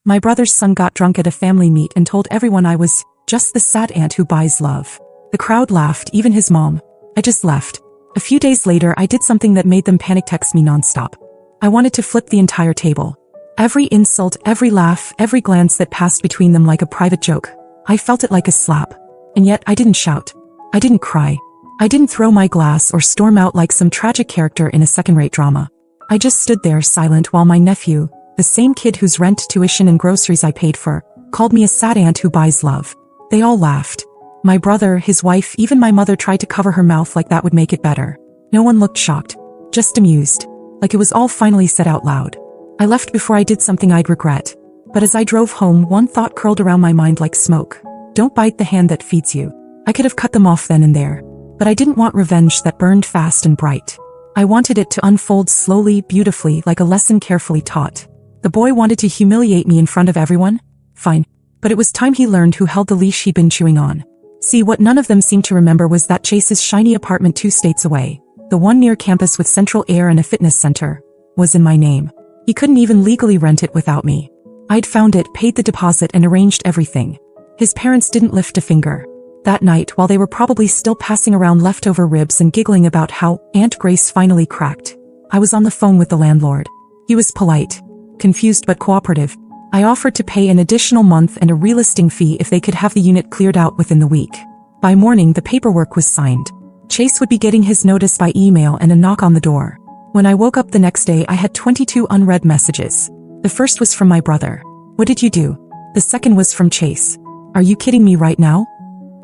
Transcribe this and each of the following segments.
My brother's son got drunk at a family meet and told everyone I was just the sad aunt who buys love. The crowd laughed, even his mom. I just left. A few days later, I did something that made them panic text me nonstop. I wanted to flip the entire table. Every insult, every laugh, every glance that passed between them like a private joke. I felt it like a slap. And yet, I didn't shout. I didn't cry. I didn't throw my glass or storm out like some tragic character in a second-rate drama. I just stood there silent while my nephew, the same kid whose rent, tuition, and groceries I paid for, called me a sad aunt who buys love. They all laughed. My brother, his wife, even my mother tried to cover her mouth like that would make it better. No one looked shocked. Just amused. Like it was all finally said out loud. I left before I did something I'd regret. But as I drove home, one thought curled around my mind like smoke. Don't bite the hand that feeds you. I could have cut them off then and there. But I didn't want revenge that burned fast and bright. I wanted it to unfold slowly, beautifully, like a lesson carefully taught. The boy wanted to humiliate me in front of everyone? Fine. But it was time he learned who held the leash he'd been chewing on. See, what none of them seemed to remember was that Chase's shiny apartment 2 states away, the one near campus with central air and a fitness center, was in my name. He couldn't even legally rent it without me. I'd found it, paid the deposit, and arranged everything. His parents didn't lift a finger. That night, while they were probably still passing around leftover ribs and giggling about how Aunt Grace finally cracked, I was on the phone with the landlord. He was polite, confused but cooperative. I offered to pay an additional month and a relisting fee if they could have the unit cleared out within the week. By morning, the paperwork was signed. Chase would be getting his notice by email and a knock on the door. When I woke up the next day, I had 22 unread messages. The first was from my brother. What did you do? The second was from Chase. Are you kidding me right now?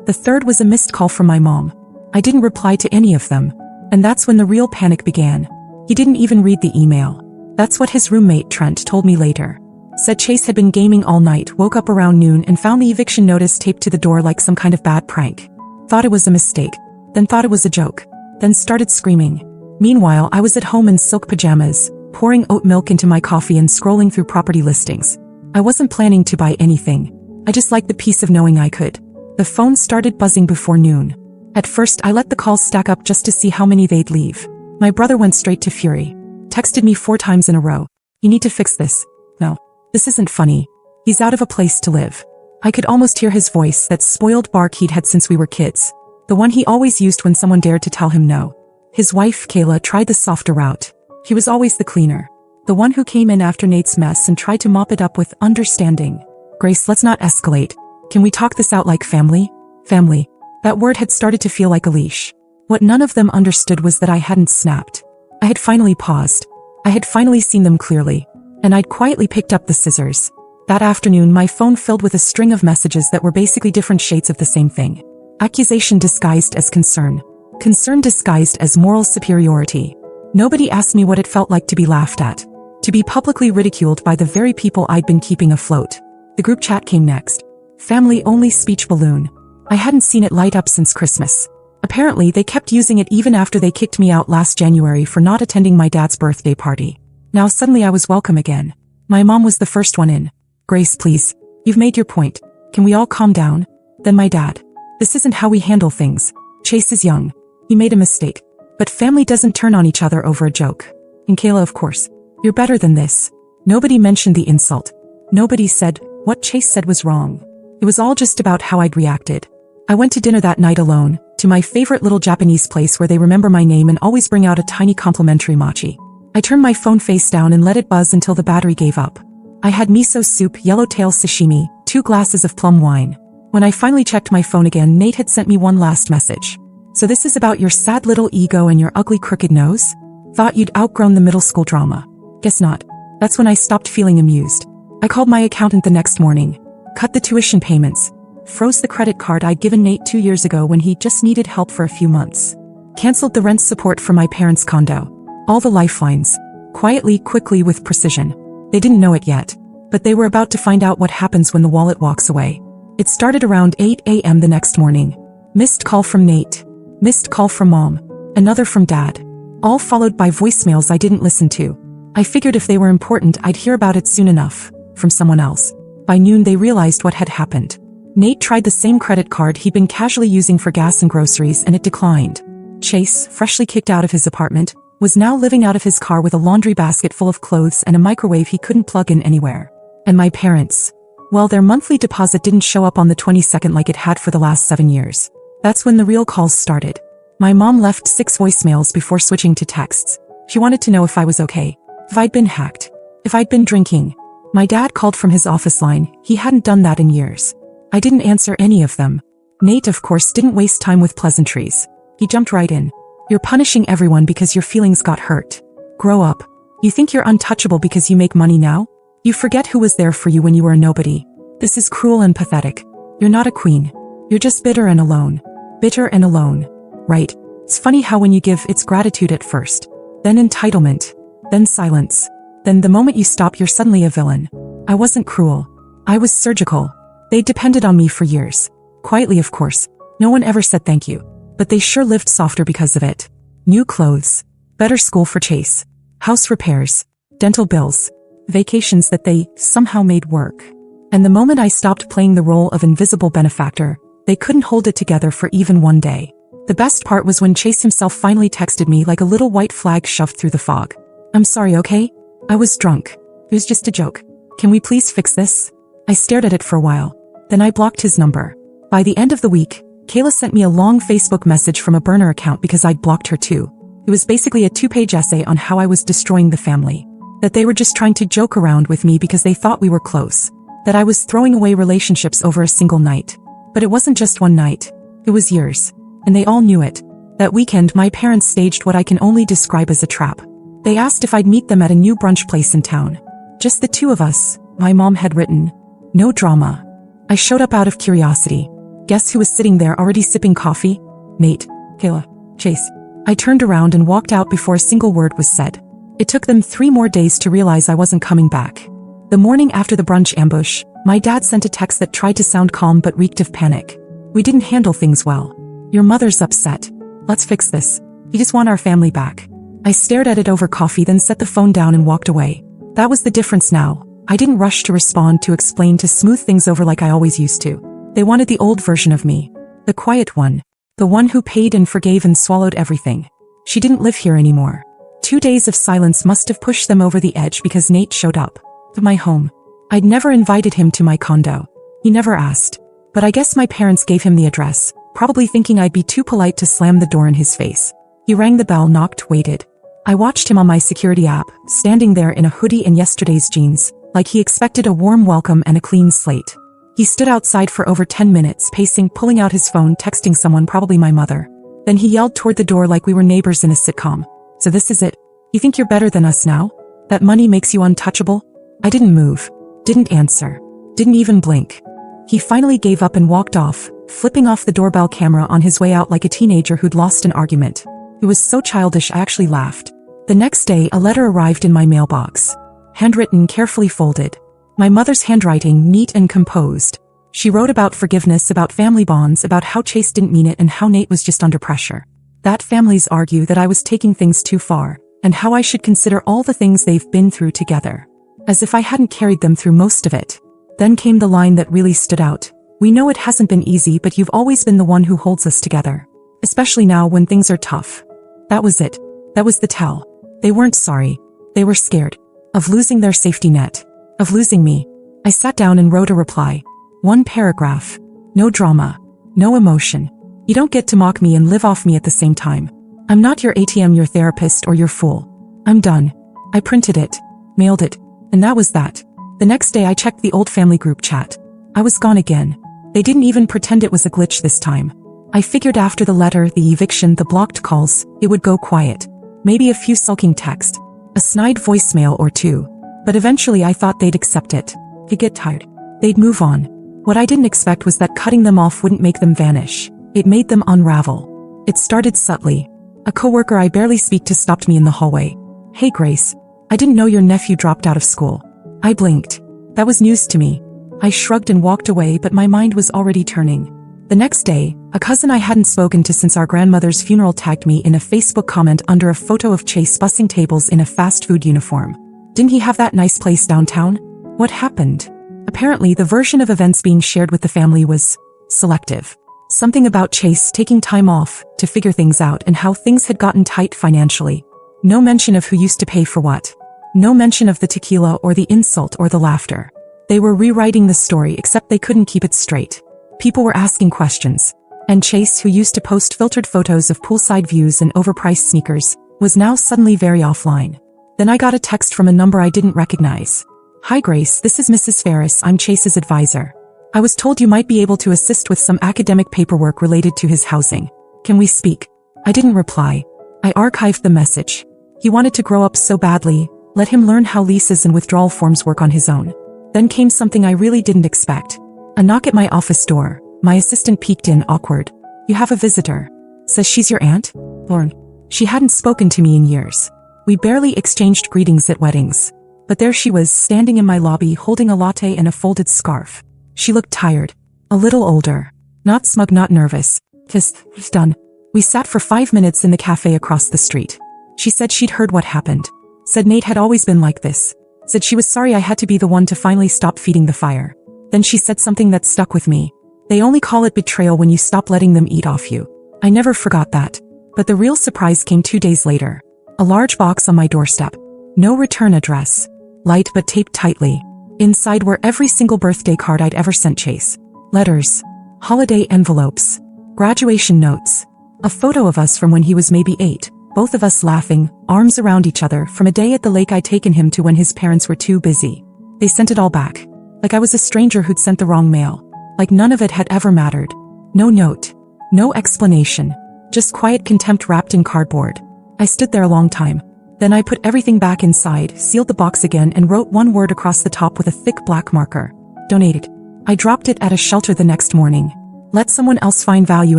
The third was a missed call from my mom. I didn't reply to any of them. And that's when the real panic began. He didn't even read the email. That's what his roommate, Trent, told me later. Said Chase had been gaming all night, woke up around noon and found the eviction notice taped to the door like some kind of bad prank. Thought it was a mistake. Then thought it was a joke. Then started screaming. Meanwhile, I was at home in silk pajamas, pouring oat milk into my coffee and scrolling through property listings. I wasn't planning to buy anything. I just liked the peace of knowing I could. The phone started buzzing before noon. At first, I let the calls stack up just to see how many they'd leave. My brother went straight to fury. Texted me 4 times in a row. You need to fix this. No. This isn't funny. He's out of a place to live. I could almost hear his voice, that spoiled bark he'd had since we were kids. The one he always used when someone dared to tell him no. His wife, Kayla, tried the softer route. He was always the cleaner. The one who came in after Nate's mess and tried to mop it up with understanding. Grace, let's not escalate. Can we talk this out like family? Family. That word had started to feel like a leash. What none of them understood was that I hadn't snapped. I had finally paused. I had finally seen them clearly. And I'd quietly picked up the scissors. That afternoon, my phone filled with a string of messages that were basically different shades of the same thing. Accusation disguised as concern. Concern disguised as moral superiority. Nobody asked me what it felt like to be laughed at. To be publicly ridiculed by the very people I'd been keeping afloat. The group chat came next. Family-only speech balloon. I hadn't seen it light up since Christmas. Apparently, they kept using it even after they kicked me out last January for not attending my dad's birthday party. Now suddenly I was welcome again. My mom was the first one in. Grace, please. You've made your point. Can we all calm down? Then my dad. This isn't how we handle things. Chase is young. He made a mistake. But family doesn't turn on each other over a joke. And Kayla, of course. You're better than this. Nobody mentioned the insult. Nobody said what Chase said was wrong. It was all just about how I'd reacted. I went to dinner that night alone, to my favorite little Japanese place where they remember my name and always bring out a tiny complimentary mochi. I turned my phone face down and let it buzz until the battery gave up. I had miso soup, yellowtail sashimi, 2 glasses of plum wine. When I finally checked my phone again, Nate had sent me one last message. So this is about your sad little ego and your ugly crooked nose? Thought you'd outgrown the middle school drama. Guess not. That's when I stopped feeling amused. I called my accountant the next morning. Cut the tuition payments. Froze the credit card I'd given Nate 2 years ago when he just needed help for a few months. Canceled the rent support for my parents' condo. All the lifelines. Quietly, quickly, with precision. They didn't know it yet. But they were about to find out what happens when the wallet walks away. It started around 8 a.m. the next morning. Missed call from Nate. Missed call from Mom. Another from Dad. All followed by voicemails I didn't listen to. I figured if they were important, I'd hear about it soon enough. From someone else. By noon, they realized what had happened. Nate tried the same credit card he'd been casually using for gas and groceries, and it declined. Chase, freshly kicked out of his apartment, was now living out of his car with a laundry basket full of clothes and a microwave he couldn't plug in anywhere. And my parents. Well, their monthly deposit didn't show up on the 22nd like it had for the last 7 years. That's when the real calls started. My mom left 6 voicemails before switching to texts. She wanted to know if I was okay, if I'd been hacked, if I'd been drinking. My dad called from his office line. He hadn't done that in years. I didn't answer any of them. Nate, of course, didn't waste time with pleasantries. He jumped right in. You're punishing everyone because your feelings got hurt. Grow up. You think you're untouchable because you make money now? You forget who was there for you when you were a nobody. This is cruel and pathetic. You're not a queen. You're just bitter and alone. Bitter and alone. Right. It's funny how when you give, it's gratitude at first. Then entitlement. Then silence. Then the moment you stop, you're suddenly a villain. I wasn't cruel. I was surgical. They depended on me for years. Quietly, of course. No one ever said thank you. But they sure lived softer because of it. New clothes. Better school for Chase. House repairs. Dental bills. Vacations that they somehow made work. And the moment I stopped playing the role of invisible benefactor, they couldn't hold it together for even one day. The best part was when Chase himself finally texted me like a little white flag shoved through the fog. I'm sorry, okay? I was drunk. It was just a joke. Can we please fix this? I stared at it for a while. Then I blocked his number. By the end of the week, Kayla sent me a long Facebook message from a burner account because I'd blocked her too. It was basically a 2-page essay on how I was destroying the family. That they were just trying to joke around with me because they thought we were close. That I was throwing away relationships over a single night. But it wasn't just one night. It was years. And they all knew it. That weekend, my parents staged what I can only describe as a trap. They asked if I'd meet them at a new brunch place in town. Just the 2 of us, my mom had written. No drama. I showed up out of curiosity. Guess who was sitting there already sipping coffee? Nate, Kayla, Chase. I turned around and walked out before a single word was said. It took them 3 more days to realize I wasn't coming back. The morning after the brunch ambush, my dad sent a text that tried to sound calm but reeked of panic. We didn't handle things well. Your mother's upset. Let's fix this. You just want our family back. I stared at it over coffee, then set the phone down and walked away. That was the difference now. I didn't rush to respond, to explain, to smooth things over like I always used to. They wanted the old version of me. The quiet one. The one who paid and forgave and swallowed everything. She didn't live here anymore. 2 days of silence must have pushed them over the edge because Nate showed up. To my home. I'd never invited him to my condo. He never asked. But I guess my parents gave him the address, probably thinking I'd be too polite to slam the door in his face. He rang the bell, knocked, waited. I watched him on my security app, standing there in a hoodie and yesterday's jeans, like he expected a warm welcome and a clean slate. He stood outside for over 10 minutes, pacing, pulling out his phone, texting someone, probably my mother. Then he yelled toward the door like we were neighbors in a sitcom. So this is it? You think you're better than us now? That money makes you untouchable? I didn't move. Didn't answer. Didn't even blink. He finally gave up and walked off, flipping off the doorbell camera on his way out like a teenager who'd lost an argument. It was so childish I actually laughed. The next day, a letter arrived in my mailbox. Handwritten, carefully folded. My mother's handwriting, neat and composed. She wrote about forgiveness, about family bonds, about how Chase didn't mean it and how Nate was just under pressure. That families argue that I was taking things too far, and how I should consider all the things they've been through together. As if I hadn't carried them through most of it. Then came the line that really stood out. We know it hasn't been easy, but you've always been the one who holds us together. Especially now when things are tough. That was it. That was the tell. They weren't sorry. They were scared. Of losing their safety net. Of losing me. I sat down and wrote a reply. 1 paragraph. No drama. No emotion. You don't get to mock me and live off me at the same time. I'm not your ATM, your therapist, or your fool. I'm done. I printed it. Mailed it. And that was that. The next day I checked the old family group chat. I was gone again. They didn't even pretend it was a glitch this time. I figured after the letter, the eviction, the blocked calls, it would go quiet. Maybe a few sulking texts. A snide voicemail or 2. But eventually I thought they'd accept it. They'd get tired. They'd move on. What I didn't expect was that cutting them off wouldn't make them vanish. It made them unravel. It started subtly. A coworker I barely speak to stopped me in the hallway. Hey Grace. I didn't know your nephew dropped out of school. I blinked. That was news to me. I shrugged and walked away, but my mind was already turning. The next day, a cousin I hadn't spoken to since our grandmother's funeral tagged me in a Facebook comment under a photo of Chase bussing tables in a fast food uniform. Didn't he have that nice place downtown? What happened? Apparently, the version of events being shared with the family was selective. Something about Chase taking time off to figure things out and how things had gotten tight financially. No mention of who used to pay for what. No mention of the tequila or the insult or the laughter. They were rewriting the story, except they couldn't keep it straight. People were asking questions. And Chase, who used to post filtered photos of poolside views and overpriced sneakers, was now suddenly very offline. Then I got a text from a number I didn't recognize. "Hi Grace, this is Mrs. Ferris, I'm Chase's advisor. I was told you might be able to assist with some academic paperwork related to his housing. Can we speak?" I didn't reply. I archived the message. He wanted to grow up so badly. Let him learn how leases and withdrawal forms work on his own. Then came something I really didn't expect. A knock at my office door. My assistant peeked in, awkward. "You have a visitor." Says she's your aunt? Lauren. She hadn't spoken to me in years. We barely exchanged greetings at weddings. But there she was, standing in my lobby holding a latte and a folded scarf. She looked tired. A little older. Not smug, not nervous. Just done. We sat for 5 minutes in the cafe across the street. She said she'd heard what happened. Said Nate had always been like this. Said she was sorry I had to be the one to finally stop feeding the fire. Then she said something that stuck with me. They only call it betrayal when you stop letting them eat off you. I never forgot that. But the real surprise came 2 days later. A large box on my doorstep. No return address. Light but taped tightly. Inside were every single birthday card I'd ever sent Chase. Letters. Holiday envelopes. Graduation notes. A photo of us from when he was maybe 8. Both of us laughing, arms around each other, from a day at the lake I'd taken him to when his parents were too busy. They sent it all back. Like I was a stranger who'd sent the wrong mail. Like none of it had ever mattered. No note. No explanation. Just quiet contempt wrapped in cardboard. I stood there a long time. Then I put everything back inside, sealed the box again, and wrote one word across the top with a thick black marker. Donated. I dropped it at a shelter the next morning. Let someone else find value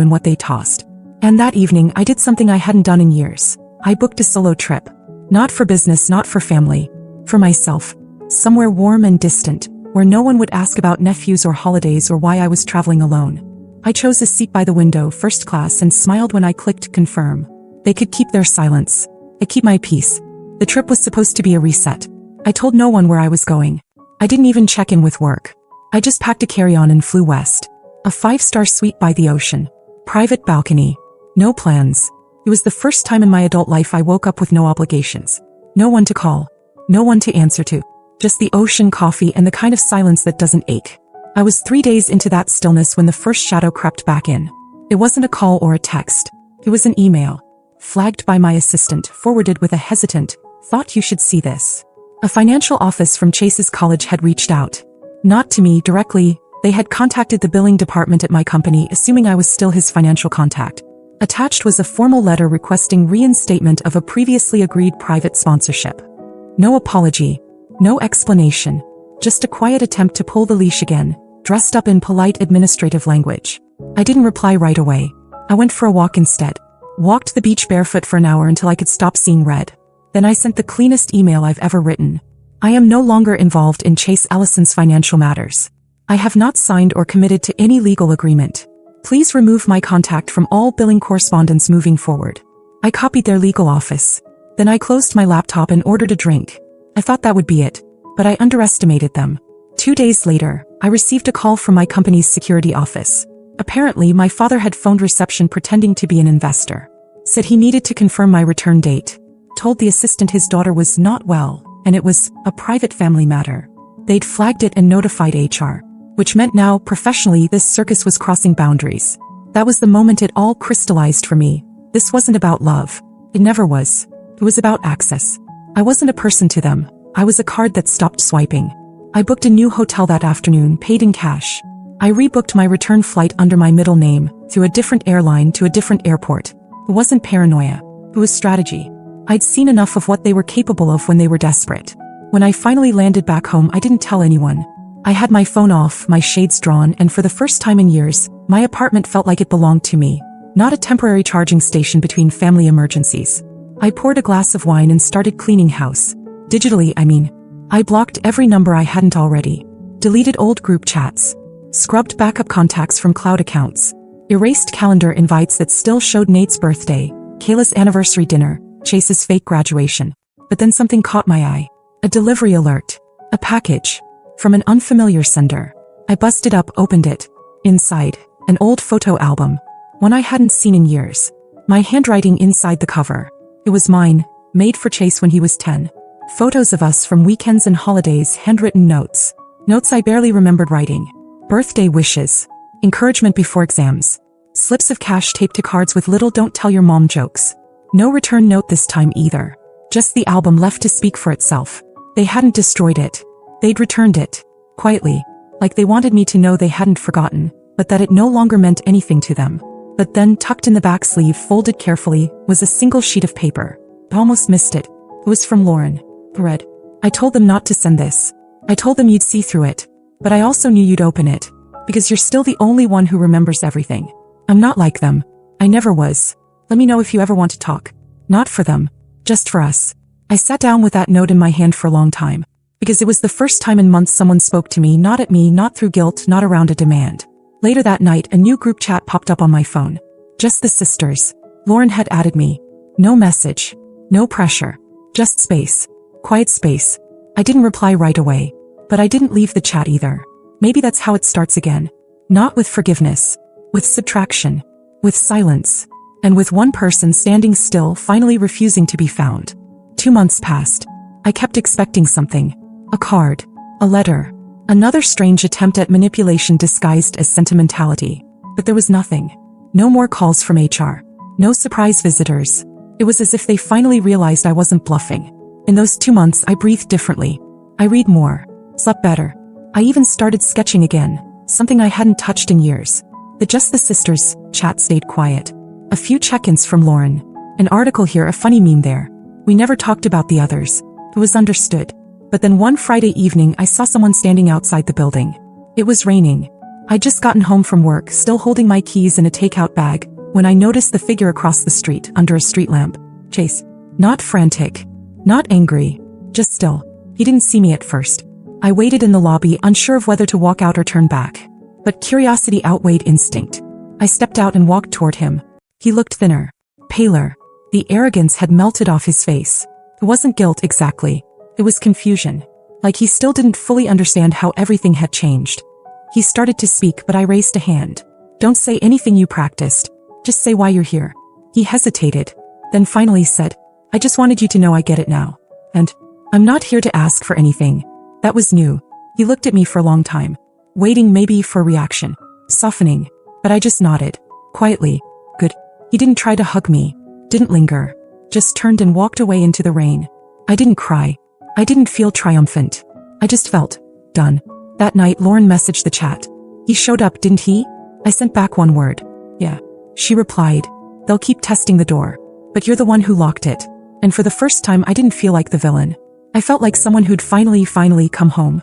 in what they tossed. And that evening, I did something I hadn't done in years. I booked a solo trip. Not for business, not for family. For myself. Somewhere warm and distant, where no one would ask about nephews or holidays or why I was traveling alone. I chose a seat by the window, first class, and smiled when I clicked confirm. They could keep their silence. I keep my peace. The trip was supposed to be a reset. I told no one where I was going. I didn't even check in with work. I just packed a carry-on and flew west. A 5-star suite by the ocean. Private balcony. No plans. It was the first time in my adult life I woke up with no obligations. No one to call. No one to answer to. Just the ocean, coffee, and the kind of silence that doesn't ache. I was 3 days into that stillness when the first shadow crept back in. It wasn't a call or a text. It was an email. Flagged by my assistant, forwarded with a hesitant, "Thought you should see this." A financial office from Chase's college had reached out. Not to me directly. They had contacted the billing department at my company, assuming I was still his financial contact. Attached was a formal letter requesting reinstatement of a previously agreed private sponsorship. No apology. No explanation. Just a quiet attempt to pull the leash again, dressed up in polite administrative language. I didn't reply right away. I went for a walk instead. Walked the beach barefoot for an hour until I could stop seeing red. Then I sent the cleanest email I've ever written. I am no longer involved in Chase Ellison's financial matters. I have not signed or committed to any legal agreement. Please remove my contact from all billing correspondence moving forward. I copied their legal office. Then I closed my laptop and ordered a drink. I thought that would be it, but I underestimated them. 2 days later, I received a call from my company's security office. Apparently, my father had phoned reception pretending to be an investor. Said he needed to confirm my return date. Told the assistant his daughter was not well, and it was a private family matter. They'd flagged it and notified HR. Which meant now, professionally, this circus was crossing boundaries. That was the moment it all crystallized for me. This wasn't about love. It never was. It was about access. I wasn't a person to them. I was a card that stopped swiping. I booked a new hotel that afternoon, paid in cash. I rebooked my return flight under my middle name, to a different airline to a different airport. It wasn't paranoia. It was strategy. I'd seen enough of what they were capable of when they were desperate. When I finally landed back home, I didn't tell anyone. I had my phone off, my shades drawn, and for the first time in years, my apartment felt like it belonged to me. Not a temporary charging station between family emergencies. I poured a glass of wine and started cleaning house. Digitally, I mean. I blocked every number I hadn't already. Deleted old group chats. Scrubbed backup contacts from cloud accounts. Erased calendar invites that still showed Nate's birthday, Kayla's anniversary dinner, Chase's fake graduation. But then something caught my eye. A delivery alert. A package. From an unfamiliar sender. I busted up, opened it. Inside, an old photo album. One I hadn't seen in years. My handwriting inside the cover. It was mine, made for Chase when he was 10. Photos of us from weekends and holidays, handwritten notes. Notes I barely remembered writing. Birthday wishes. Encouragement before exams. Slips of cash taped to cards with little "don't tell your mom" jokes. No return note this time either. Just the album left to speak for itself. They hadn't destroyed it. They'd returned it. Quietly. Like they wanted me to know they hadn't forgotten, but that it no longer meant anything to them. But then, tucked in the back sleeve, folded carefully, was a single sheet of paper. I almost missed it. It was from Lauren. Read. I told them not to send this. I told them you'd see through it. But I also knew you'd open it. Because you're still the only one who remembers everything. I'm not like them. I never was. Let me know if you ever want to talk. Not for them. Just for us. I sat down with that note in my hand for a long time. Because it was the first time in months someone spoke to me, not at me, not through guilt, not around a demand. Later that night, a new group chat popped up on my phone. Just the sisters. Lauren had added me. No message. No pressure. Just space. Quiet space. I didn't reply right away. But I didn't leave the chat either. Maybe that's how it starts again. Not with forgiveness. With subtraction. With silence. And with one person standing still, finally refusing to be found. 2 months passed. I kept expecting something. A card. A letter. Another strange attempt at manipulation disguised as sentimentality. But there was nothing. No more calls from HR. No surprise visitors. It was as if they finally realized I wasn't bluffing. In those 2 months, I breathed differently. I read more. Slept better. I even started sketching again, something I hadn't touched in years. The Just the Sisters chat stayed quiet. A few check-ins from Lauren. An article here, a funny meme there. We never talked about the others. It was understood. But then one Friday evening, I saw someone standing outside the building. It was raining. I'd just gotten home from work, still holding my keys in a takeout bag, when I noticed the figure across the street, under a street lamp. Chase. Not frantic. Not angry. Just still. He didn't see me at first. I waited in the lobby, unsure of whether to walk out or turn back. But curiosity outweighed instinct. I stepped out and walked toward him. He looked thinner. Paler. The arrogance had melted off his face. It wasn't guilt exactly. It was confusion. Like he still didn't fully understand how everything had changed. He started to speak, but I raised a hand. Don't say anything you practiced. Just say why you're here. He hesitated. Then finally said, I just wanted you to know I get it now. And I'm not here to ask for anything. That was new. He looked at me for a long time. Waiting maybe for a reaction. Softening. But I just nodded. Quietly. Good. He didn't try to hug me. Didn't linger. Just turned and walked away into the rain. I didn't cry. I didn't feel triumphant. I just felt done. That night, Lauren messaged the chat. He showed up, didn't he? I sent back one word. Yeah. She replied. They'll keep testing the door. But you're the one who locked it. And for the first time, I didn't feel like the villain. I felt like someone who'd finally come home.